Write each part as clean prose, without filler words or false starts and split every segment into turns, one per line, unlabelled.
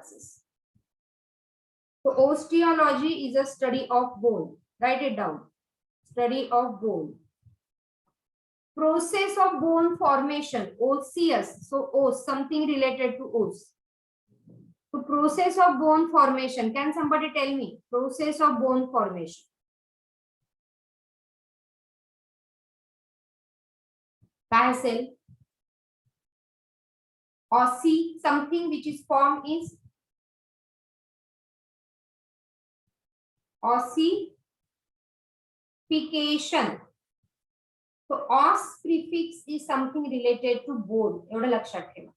classes. So osteology is a study of bone. Write it down. Study of bone. Process of bone formation, osseous. So os, something related to os. So process of bone formation. Can somebody tell me? Process of bone formation. काय असेल? Ossi, something which is formed is ossification. So os prefix is something related to bone. एवढं लक्षात ठेवा.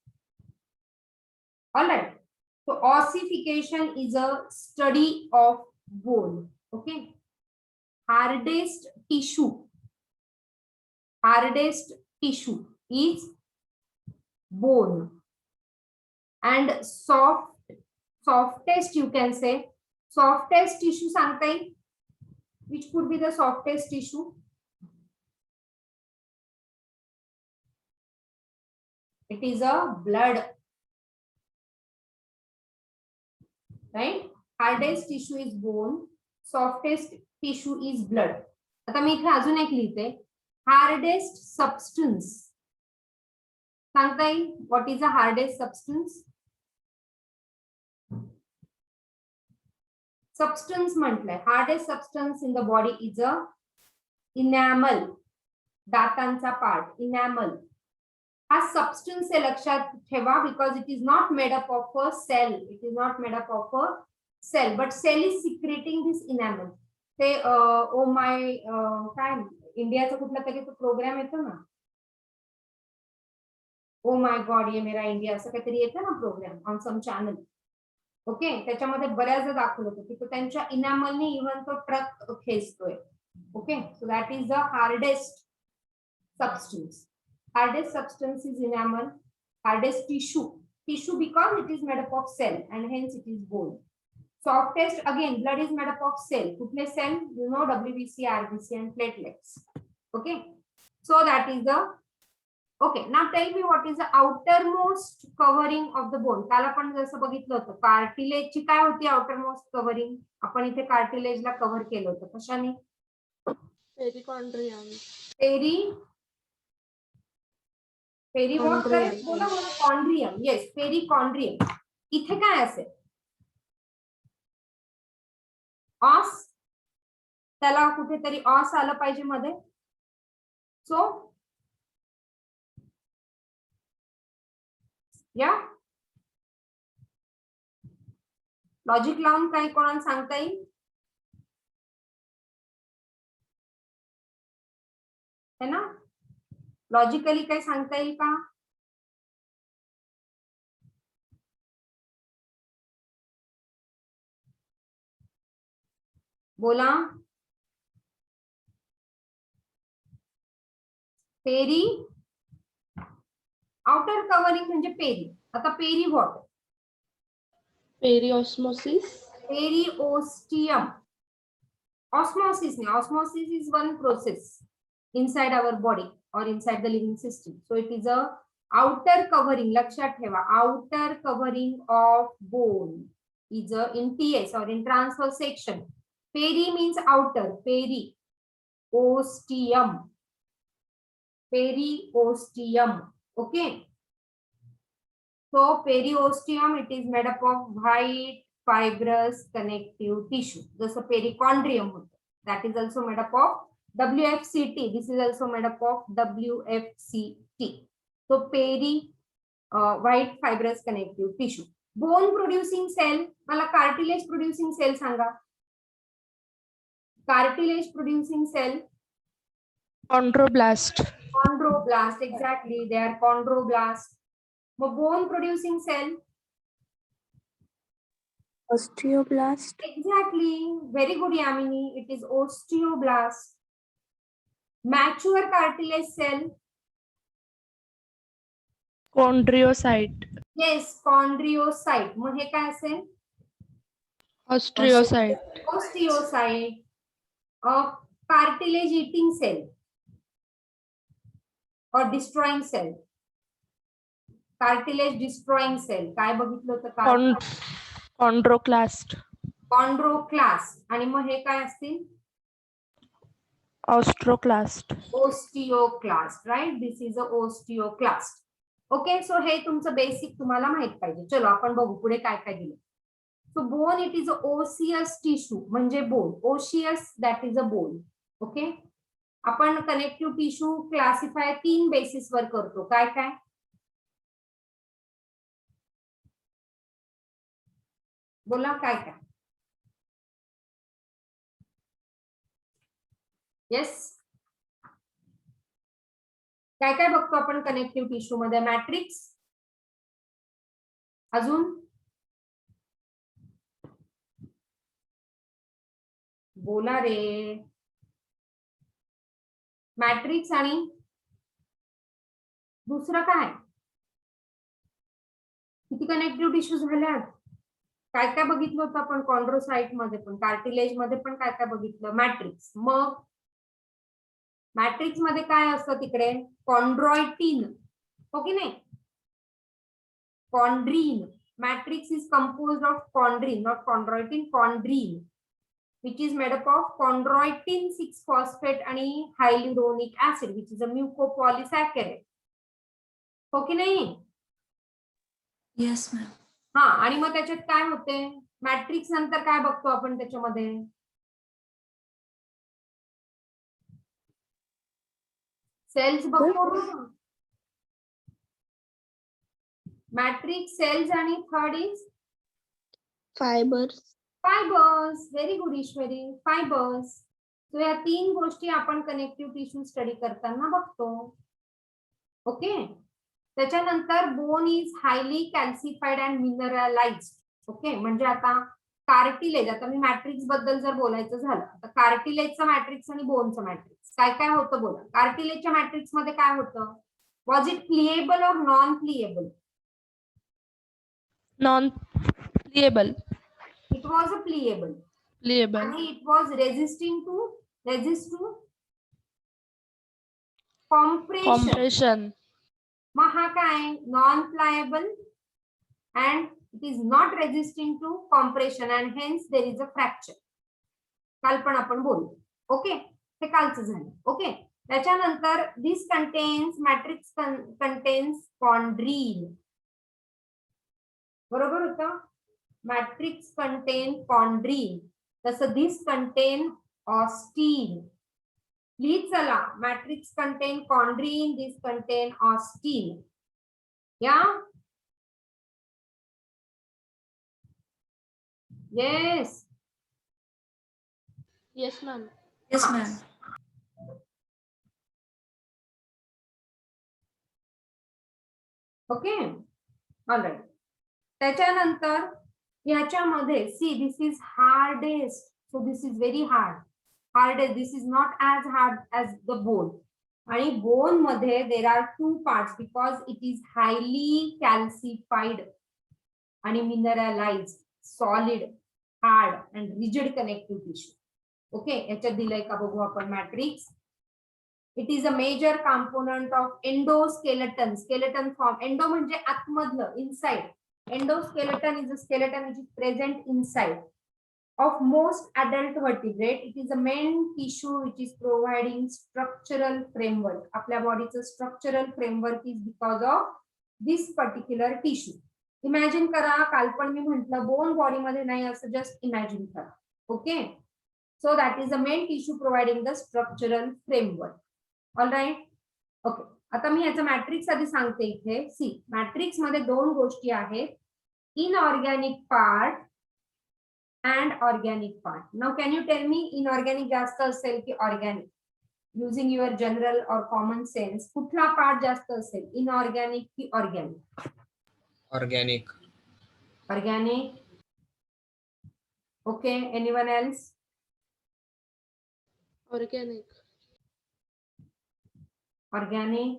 All right. So ossification is a study of bone. Okay. Hardest tissue. Hardest tissue is bone. And softest, you can say, softest tissue सांगता येईल. Which could be the softest tissue? It is a blood. Right? Hardest tissue is bone. Softest tissue is blood. आता मी इथे अजून एक लिहिते. Hardest substance. सांगता येईल? What is the hardest substance? Substance म्हटलंय. Hardest substance in the body is a enamel. दातांचा part, enamel. हा substance आहे लक्षात ठेवा, because it is not made up of a cell. It is not made up of a cell, but cell is secreting this enamel. ते oh my काय इंडियाचा कुठला तरी तो प्रोग्राम येतो ना, ओ माय गॉड ये मेरा इंडिया असं काहीतरी येतं ना program on some channel. Okay, त्याच्यामध्ये बऱ्याचदा दाखवलं होतं की तो त्यांच्या इनॅमलने इव्हन तो ट्रक खेचतोय. Okay, so that is the hardest substance. Hardest substance is enamel. Hardest tissue because it is made up of cell and hence it is bone. Softest, again, blood is made up of cell. कुठले cell? You know, WBC, RBC and platelets. Okay, so that is the. Okay, now tell me what is the outermost covering of the bone. काल आपण जसं बघितलं होतं cartilage ची काय होती outermost covering. आपण इथे कार्टिलेज ला कव्हर केलं होतं कशाने?
पेरिकॉन्ड्रियम.
Peri what? बोला बोला. कॉन्ड्रियम. Yes, perichondrium. इथे काय असेल? ऑस. त्याला कुठेतरी ऑस आलं पाहिजे मध्ये. सो या लॉजिक लावून काही कोणाला सांगता येईल? है ना? लॉजिकली काही सांगता येईल का? बोला. पेरी आउटर कव्हरिंग म्हणजे पेरी. आता peri what?
Periosmosis.
Periosteum. Osmosis ne. Osmosis is one process inside our body or inside the living system. So it is a outer covering. लक्षात ठेवा, outer covering of bone is a in TS or in transverse section. Peri means outer. Periosteum. Periosteum. Okay. So periosteum, it is made up of white fibrous connective tissue. जसं perichondrium होतं. That is also made up of WFCT. This is also made up of WFCT. So white fibrous connective tissue. Bone producing cell. मला cartilage producing cell सांगा. Cartilage producing cell.
Chondroblast.
Chondroblast. Exactly. They are chondroblast. Bone producing cell.
Osteoblast.
Exactly. Very good, Yamini. It is osteoblast. Mature cartilage cell.
Chondriocyte.
Yes, chondriocyte. मग हे काय असेल?
Osteocyte.
Osteocyte. Cartilage eating cell or destroying cell. Cartilage destroying cell. काय बघितलं होतं?
Chondroclast.
Chondroclast. आणि मग हे काय असतील?
Osteoclast.
Osteoclast. Right, this is a osteoclast. Okay, so हे तुमचं बेसिक तुम्हाला माहित पाहिजे. चलो आपण बघू पुढे काय काय दिलं. So bone it is a osseous tissue. म्हणजे bone, osseous that is a bone. Okay, आपण कनेक्टिव्ह टिश्यू क्लासिफाय 3 बेसिसवर करतो. काय काय? बोला काय काय. येस, काय काय बघतो आपण कनेक्टिव्ह टिश्यू मध्ये? मॅट्रिक्स, अजून बोला रे. मॅट्रिक्स आणि दुसरं काय? किती कनेक्टिव्ह टिश्यू झाल्यात? काय काय बघितलं होतं आपण कॉन्ड्रोसाइट मध्ये पण, कार्टिलेज मध्ये पण काय काय बघितलं? मॅट्रिक्स. मग मॅट्रिक्स मध्ये काय असतं तिकडे? कॉन्ड्रॉइटिन, हो की नाही? Chondrin. Matrix is composed of chondrin, not chondroitin, chondrin, which is made up of chondroitin 6-phosphate आणि hyaluronic acid, which is a mucopolysaccharide. हो की नाही?
Yes ma'am.
हा, आणि मग त्याच्यात काय होते? मॅट्रिक्स नंतर काय बघतो आपण त्याच्यामध्ये? सेल्स बघतो ना. मॅट्रिक्स, सेल्स आणि third is
Fibers.
Fibres. Very good Ishwari, fibres. So या 3 गोष्टी आपण कनेक्टिव्ह टिश्यू स्टडी करताना बघतो. ओके, त्याच्यानंतर bone is highly calcified and mineralized. Okay, म्हणजे आता कार्टिलेज, आता मी मॅट्रिक्स बद्दल जर बोलायचं झालं, तर कार्टिलेजचं मॅट्रिक्स आणि बोनचं मॅट्रिक्स काय काय होतं बोला. कार्टिलेजच्या मॅट्रिक्स मध्ये काय होतं? Was it pliable or non pliable?
Non-pliable.
It was a pliable.
Pliable.
आणि it was resisting to, resist to compression.
Compression.
मग हा काय? Non pliable and it is not resisting to compression and hence there is a fracture. काल पण आपण बोलू. Okay, हे कालचं झालं. ओके, त्याच्यानंतर this contains, matrix contains chondrine. बरोबर होतं? Matrix contain chondrine. तसं this contain ऑस्टिन. प्लीज चला, matrix contain chondrine, this contain ossein. या yes.
Yes, ma'am.
Yes ma'am.
Okay, alright. त्याच्यानंतर याच्यामध्ये see this is hardest. So this is very hard. Hardest, this is not as hard as the bone. आणि bone मध्ये there are 2 parts because it is highly calcified आणि mineralized, solid, hard and rigid connective tissue. Okay, याच्यात दिलंय का बघू आपण. Matrix, it is a major component of endoskeleton. Skeleton form, endo म्हणजे आतमधलं, inside. Endoskeleton is a skeleton which is present inside of most adult vertebrate. It is a main tissue which is providing structural framework. आपल्या बॉडीचं structural framework is because of this particular tissue. Imagine करा, काल पण मी म्हटलं bone body मध्ये नाही असं just imagine करा. Okay, so that is the main tissue providing the structural framework. All right. Okay, आता मी याचं मॅट्रिक्स आधी सांगते इथे. सी, मॅट्रिक्स मध्ये 2 गोष्टी आहेत, inorganic part and organic part. Now can you tell me, inorganic जास्त असेल की ऑर्गॅनिक? युझिंग युअर जनरल और कॉमन सेन्स, कुठला पार्ट जास्त असेल, इनऑर्गॅनिक की organic?
Organic.
Organic. Okay, anyone else?
Organic.
Organic.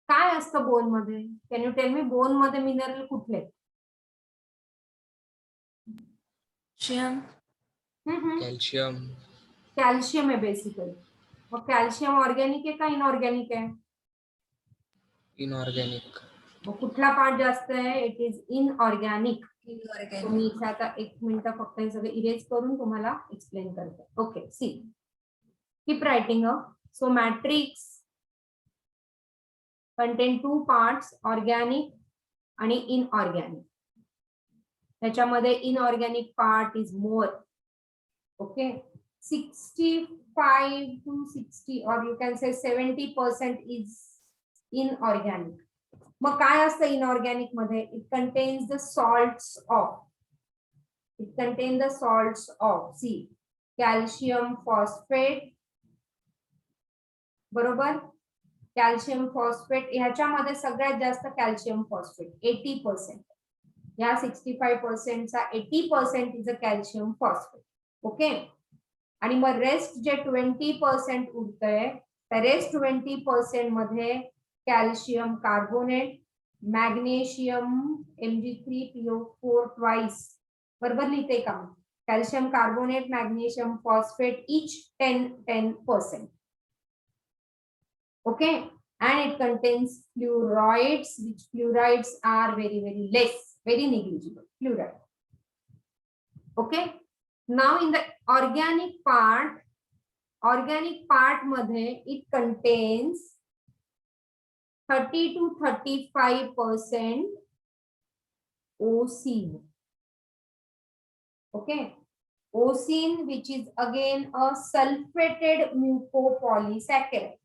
काय असतं बोन मध्ये? Can you tell me, bone मध्ये मिनरल कुठले?
शियम.
Calcium.
कॅल्शियम आहे बेसिकली. मग कॅल्शियम ऑर्गॅनिक आहे का इनऑर्गॅनिक आहे?
Inorganic.
मग कुठला पार्ट जास्त आहे? It is inorganic.
Inorganic.
मी इथे आता 1 मिनिट फक्त हे सगळं इरेज करून तुम्हाला एक्सप्लेन करते. Okay, see keep writing a. So matrix contain 2 parts, organic आणि इनऑर्गॅनिक. त्याच्यामध्ये inorganic part is more. Okay, 65 to 60 or you can say 70% is inorganic. मग काय असतं इनऑर्गॅनिक मध्ये? It contains the salts of see calcium phosphate, बरोबर. Calcium phosphate ह्याच्यामध्ये सगळ्यात जास्त कॅल्शियम फॉस्फेट 80%. या 65% चा 80% is a calcium phosphate. Okay, आणि मग रेस्ट जे 20% उरतंय त्या रेस्ट 20% मध्ये calcium carbonate, magnesium Mg3PO4 twice, बरोबर लिहिते का? Calcium carbonate, magnesium phosphate each 10%. Okay, and it contains fluorides, which fluorides are very less, very negligible fluoride. Okay, now in the organic part मध्ये it contains 30 to 35% ocene. Okay, ocene, which is again a sulfated mucopolysaccharide.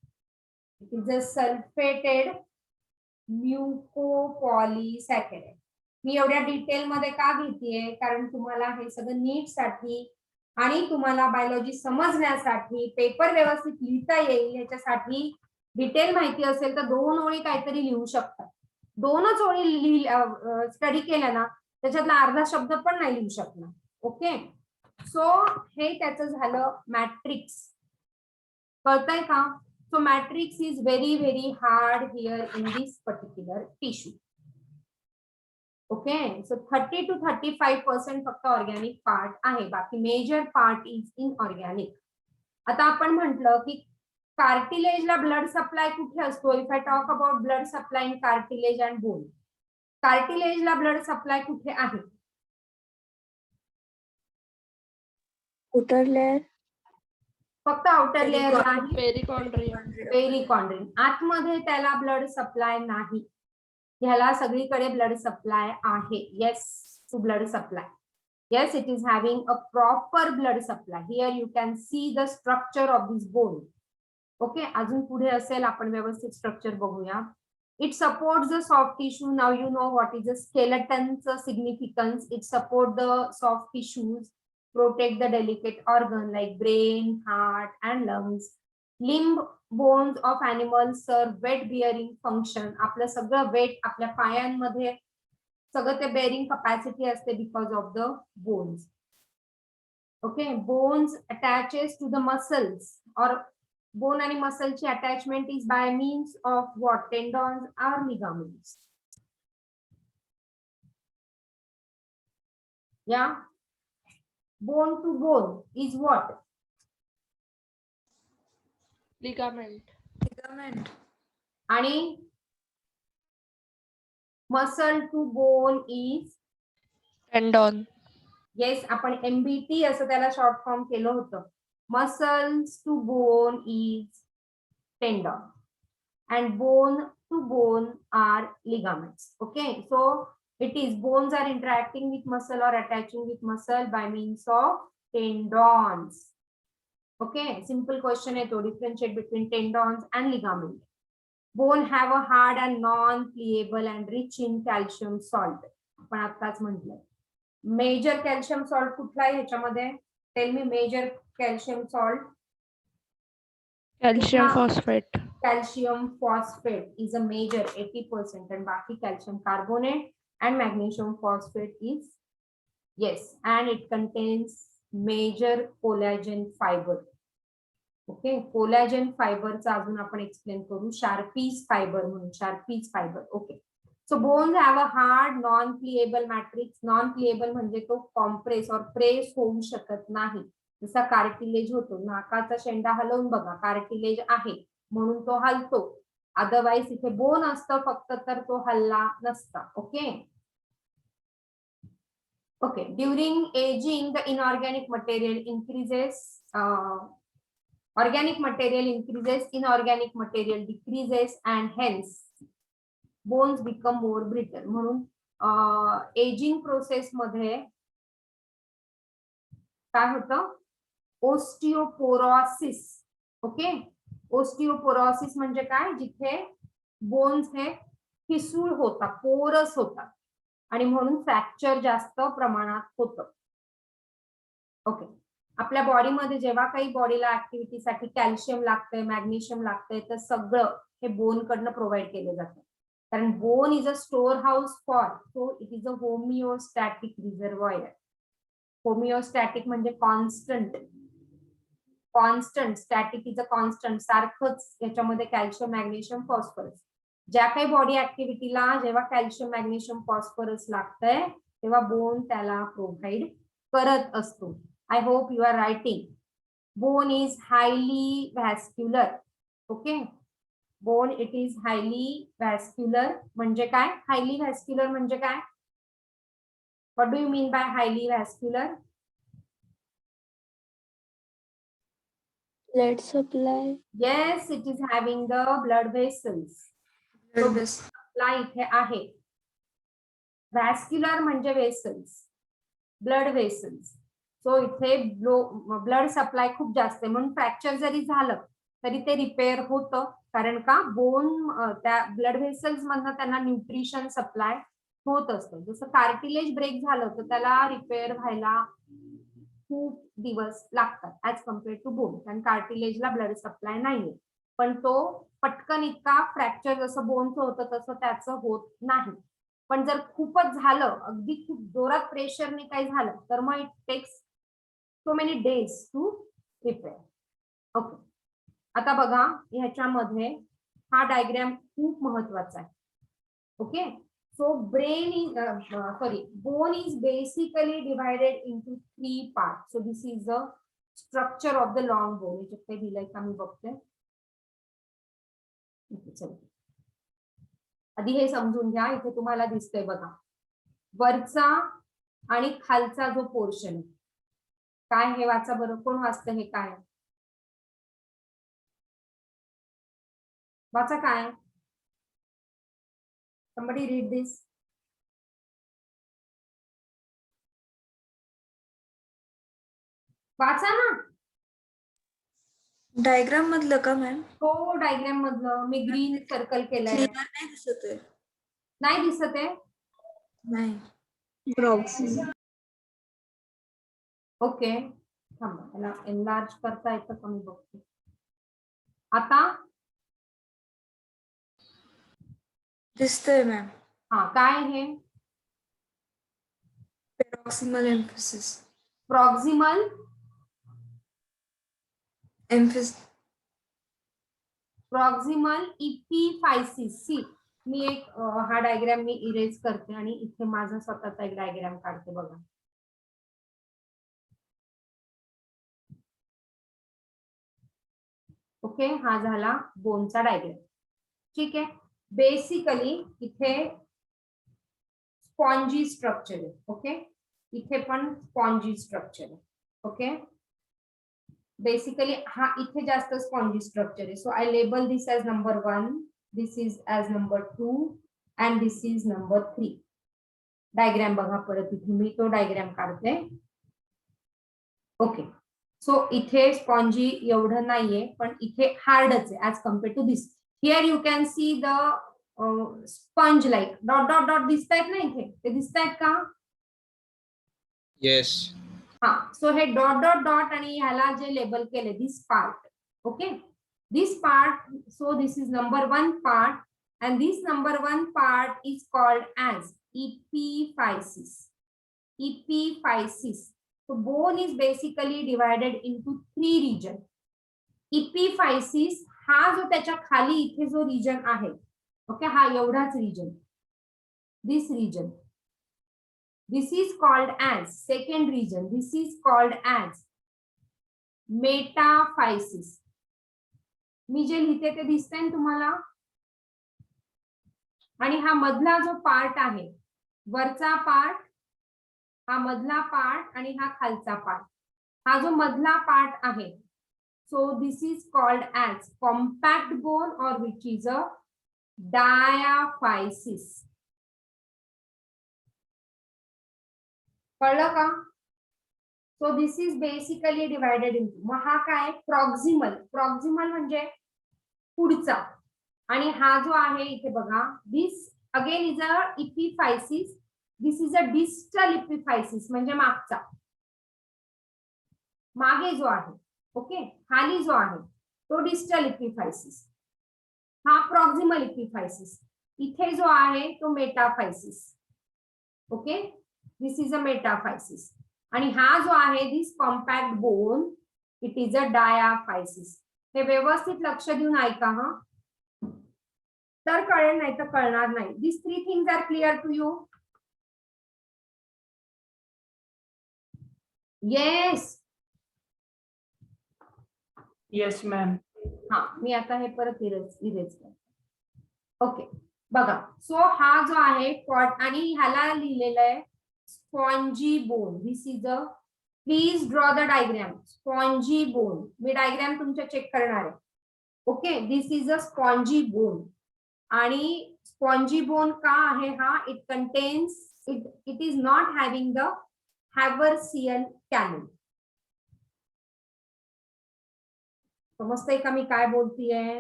It is a sulfated mucopolysaccharide. मी एवढ्या detail मध्ये का घेतेय? कारण तुम्हाला हे सगळं नीट साठी आणि तुम्हाला बायोलॉजी समजण्यासाठी पेपर व्यवस्थित लिहिता येईल याच्यासाठी डिटेल माहिती असेल तर 2 ओळी काहीतरी लिहू शकतात. 2च ओळी स्टडी केल्या ना त्याच्यातला अर्धा शब्द पण नाही लिहू शकणार. ओके, सो हे त्याचं झालं मॅट्रिक्स. कळतंय का? So matrix is very hard here in this particular tissue. Okay, so 30 to 35% फक्त ऑर्गॅनिक पार्ट आहे, बाकी मेजर पार्ट इज इनऑर्गॅनिक. आता आपण म्हटलं की कार्टिलेजला ब्लड सप्लाय कुठे असतो? If I talk about blood supply in cartilage and bone, कार्टिलेजला ब्लड सप्लाय कुठे आहे?
outer layer,
फक्त आउटर लेअरला आहे. पेरिकॉन्ड्रियम. आतमध्ये त्याला ब्लड सप्लाय नाही. ह्याला सगळीकडे ब्लड सप्लाय आहे. Yes, to blood supply. Yes, it is having a proper blood supply. Here you can see the structure of this bone. Okay, अजून पुढे असेल आपण व्यवस्थित स्ट्रक्चर बघूया. It supports the soft tissue. Now you know what is the skeleton's significance. It supports the soft tissues, protect the delicate organ like brain, heart and lungs. Limb bones of animals serve weight bearing function. आपलं सगळं weight आपल्या पायांमध्ये सगळं ते bearing capacity असते because of the bones. Okay, bones attaches to the muscles और bone आणि मसलची attachment is by means of what? Tendons और लिगामेंट्स. या bone to bone is what?
Ligament.
आणि muscle to bone is
Tendon.
yes, आपण MBT असं त्याला short form केलं होतं. Muscles to bone is tendon and bone to bone are ligaments. Okay, so it is bones are interacting with muscle or attaching with muscle by means of tendons. Okay, simple question hai to differentiate between tendons and ligament. Bone have a hard and non-pliable and rich in calcium salt. पण आताच म्हटलं major calcium salt कुठला आहे ह्याच्यामध्ये? Tell me major calcium salt.
Calcium phosphate.
Calcium phosphate is a major 80% and बाकी calcium carbonate and magnesium phosphate is yes, and it contains major collagen fiber. Okay, collagen fiber चा अजून आपण explain करू. Sharpie's fiber म्हणून Sharpie's fiber. Okay, so bones have a hard non-pliable matrix. Non-pliable म्हणजे तो compress और press होऊ शकत नाही. जसा कार्टिलेज होतो. नाकाचा शेंडा हलवून बघा, कार्टिलेज आहे म्हणून तो हलतो. अदरवाईज इथे बोन असतं फक्त तर तो हल्ला नसता. Okay okay. During ageing the inorganic material increases, organic material increases, inorganic material decreases, and hence bones become more brittle. म्हणून एजिंग प्रोसेस मध्ये काय होतं, ओस्टिओपोरोसिस. ओके, ओस्टिओपोरोसिस म्हणजे काय, जिथे बोन्स हे ठिसूळ होतात, पोरस होतात आणि म्हणून फ्रॅक्चर जास्त प्रमाणात होतं. ओके. आपल्या बॉडीमध्ये जेव्हा काही बॉडीला ऍक्टिव्हिटीसाठी कॅल्शियम लागतंय, मॅग्नेशियम लागतंय, तर सगळं हे बोन कडनं प्रोव्हाइड केलं जातं. कारण bone is a store house for, so it is a homeostatic reservoir. Homeostatic म्हणजे constant, constant. Static is a constant, सारखंच याच्यामध्ये कॅल्शियम, मॅग्नेशियम, फॉस्फरस. ज्या काही बॉडी ऍक्टिव्हिटीला जेव्हा कॅल्शियम, मॅग्नेशियम, फॉस्फरस लागतंय तेव्हा बोन त्याला प्रोव्हाइड करत असतो. I hope you are writing. Bone is highly vascular. Okay. Bone it is highly vascular. म्हणजे काय? Highly vascular म्हणजे काय? What do you mean by highly vascular?
Blood supply.
Yes, it is having the blood vessels.
Blood vessel.
Supply इथे आहे. Vascular म्हणजे vessels. Blood vessels. So इथे blood supply खूप जास्त आहे, म्हणून फ्रॅक्चर जरी झालं तरी ते रिपेअर होतं. कारण का, बोन त्या ब्लड व्हेसल्स मधनं त्यांना न्यूट्रिशन सप्लाय होत असतं. जसं कार्टिलेज ब्रेक झालं तर त्याला रिपेअर व्हायला खूप दिवस लागतात ऍज कम्पेअर टू बोन, कारण कार्टिलेजला ब्लड सप्लाय नाहीये. पण तो पटकन इतका फ्रॅक्चर जसं बोनचं होतं तसं त्याचं होत नाही. पण जर खूपच झालं, अगदी खूप जोरात प्रेशरने काही झालं तर मग it takes so many days to repair. Okay. आता बघा ह्याच्यामध्ये हा डायग्राम खूप महत्वाचा आहे. Okay. So brain is bone is basically divided into 3 part. So this is the structure of the long bone. याच्यात काही दिलंय का मी बघते. आधी हे समजून घ्या. इथे तुम्हाला दिसतंय बघा, वरचा आणि खालचा जो पोर्शन आहे काय, हे वाचा बरं. कोण वाचतं हे काय वाचा काय? somebody read this. वाचा ना.
डायग्राम मधलं का मॅम?
हो, डायग्राम मधलं मी ग्रीन सर्कल केलंय.
क्लिअर नाही दिसत आहे.
नाही दिसत आहे?
नाही.
ओके, थांबा, त्याला एनलार्ज करता येतं का मी बघते. आता
दिसतंय मॅम.
हा, काय हे?
पेरॉक्सिमल एम्फिसिस.
प्रॉक्सिमल
एम्फिस.
प्रॉक्सिमल इपिफायसिस. सी, मी एक हा डायग्राम मी इरेज करते आणि इथे माझा स्वतःचा एक डायग्राम काढते बघा. ओके, हा झाला बोनचा डायग्राम. ठीक आहे. बेसिकली इथे स्पॉन्जी स्ट्रक्चर आहे. ओके, इथे पण स्पॉन्जी स्ट्रक्चर आहे. ओके, बेसिकली हा इथे जास्त स्पॉन्जी स्ट्रक्चर आहे. So I label this as number 1, this is as number 2 and this is number 3. Diagram बघा परत, इथे मी तो डायग्राम काढते. ओके, सो इथे स्पॉन्जी एवढं नाहीये, पण इथे हार्डच आहे as compare to this. Here you can see the sponge like dot dot dot दिसतायत ना इथे, ते दिसतायत का?
Yes.
हा, सो हे डॉट डॉट डॉट आणि ह्याला जे लेबल केले this part. Okay, this part, so this is number 1 part and this number 1 part is called as epiphysis. Epiphysis. So bone is basically divided into 3 regions. Epiphysis हा जो त्याच्या खाली इथे जो रिजन आहे, ओके, हा एवढाच region, this region, this is called as second region, this is called as metaphysis. मी जे लिहिते ते दिसतंय तुम्हाला? आणि हा मधला जो पार्ट आहे, वरचा पार्ट, हा मधला पार्ट आणि हा खालचा पार्ट, हा जो मधला पार्ट आहे, so this is called as compact bone और विच इज अ डायाफायसिस. कळलं का? So this is basically divided into, मग हा काय प्रॉक्सिमल, प्रॉक्सिमल म्हणजे पुढचा, आणि हा जो आहे इथे बघा, this again is a epiphysis, this is a distal epiphysis म्हणजे मागचा, मागे जो आहे, ओके, खाली जो आहे तो डिस्टल इपिफायसिस, हा प्रॉक्सिमल इपिफायसिस, इथे जो आहे तो मेटाफायसिस. ओके, दिस इज अ मेटाफायसिस, आणि हा जो आहे this compact bone, it is a diaphysis. हे व्यवस्थित लक्ष देऊन ऐका हा, तर कळेल, नाही तर कळणार नाही. This 3 things are clear to you? Yes.
Yes ma'am.
हा, मी आता हे परत इरेज करते. ओके, बघा, सो हा जो आहे आणि ह्याला लिहिलेलं आहे spongy bone. This is a, please draw the diagram. Spongy bone, मी डायग्राम तुमच्या चेक करणार आहे. Okay, this is a spongy bone. आणि स्पॉन्जी बोन का आहे हा? It contains, it is not having the Haversian canal. समजतंय का मी काय बोलतीये?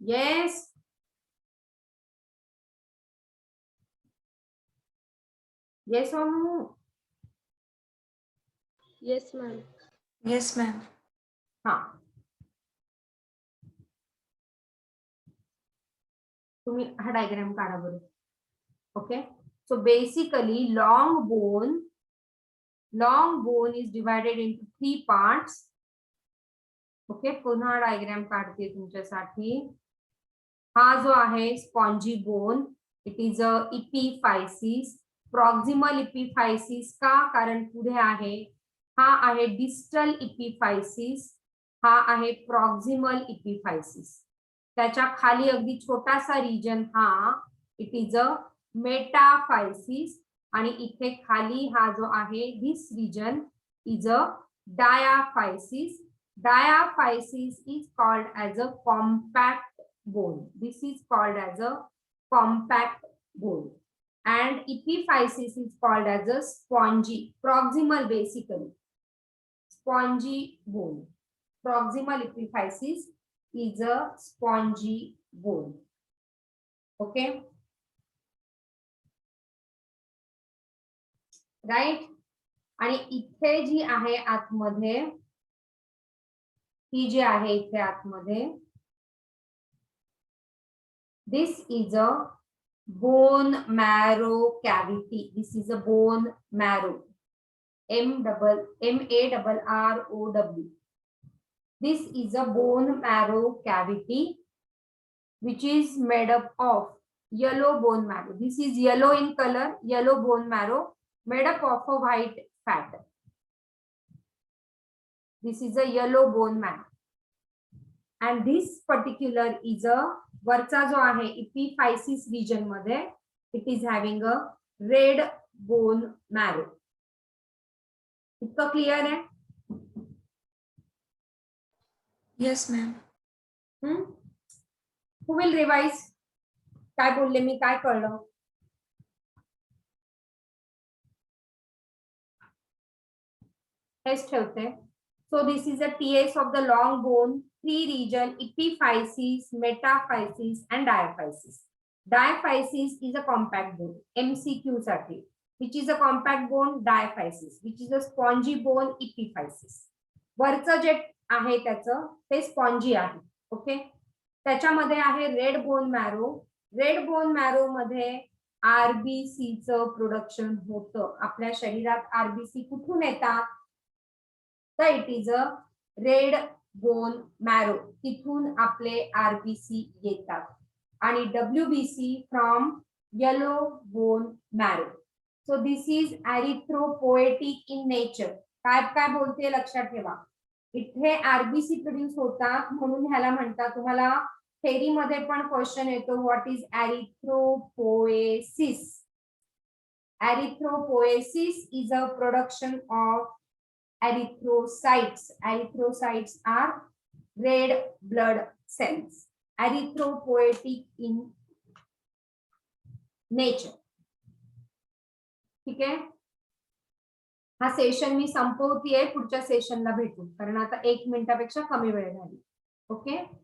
Yes. Yes or no?
Yes, ma'am.
Yes, ma'am.
हा, तुम्ही हा डायग्राम काढा बरं. Okay, so basically long bone is divided into 3 parts. Okay, पुन्हा डायग्राम काढते तुमच्यासाठी. हा जो आहे spongy bone, it is a epiphysis, proximal epiphysis का? कारण पुढे आहे, हा आहे डिस्टल इपिफायसिस, हा आहे प्रॉक्सिमल इपिफायसिस. त्याच्या खाली अगदी छोटासा रिजन हा, इट इज अ मेटाफायसिस, आणि इथे खाली हा जो आहे this region is a diaphysis. Diaphysis is called as a compact bone. This is called as a compact bone. And epiphysis is called as a spongy, proximal basically. Spongy bone. Proximal epiphysis is a spongy bone. Okay? Right? आणि इथे जी आहे आतमध्ये, ही जी आहे इथे आतमध्ये, this is a bone marrow cavity. This is a bone marrow, MARROW. This is a bone marrow cavity which is made up of yellow bone marrow. This is yellow in color, yellow bone marrow made up of a white fat. This is a yellow bone marrow. And this particular is a, वरचा जो आहे इपिफायसिस region मध्ये, it is having a red bone marrow. इतकं clear आहे?
Yes, ma'am.
Who will revise? काय बोलले मी, काय कळलं? हेच ठेवते. So this is a TS of the long bone, 3 region, epiphysis, metaphysis and diaphysis. Diaphysis is a compact bone. MCQ साठी, which is a compact bone, diaphysis, which is a spongy bone, epiphysis. वरचं जे आहे त्याचं ते spongy आहे. Okay, त्याच्यामध्ये आहे red bone marrow. Red bone marrow मध्ये RBC चं प्रोडक्शन होतं. आपल्या शरीरात RBC कुठून येतात? तर it is a red bone marrow, तिथून आपले RBC येतात. आणि WBC from yellow bone marrow. So this is एरिथ्रोपोएटिक in nature. काय काय बोलते लक्षात ठेवा. इथे RBC प्रोड्यूस होतात म्हणून ह्याला म्हणतात, तुम्हाला थेरी मध्ये पण क्वेश्चन येतो, what is erythropoiesis. Erythropoiesis is a production of erythrocytes. Erythrocytes are red blood cells. Erythropoietic in nature. ठीक आहे. हा सेशन मी संपवतीये, पुढच्या सेशनला भेटू, कारण आता 1 मिनिटापेक्षा कमी वेळ झाली. ओके.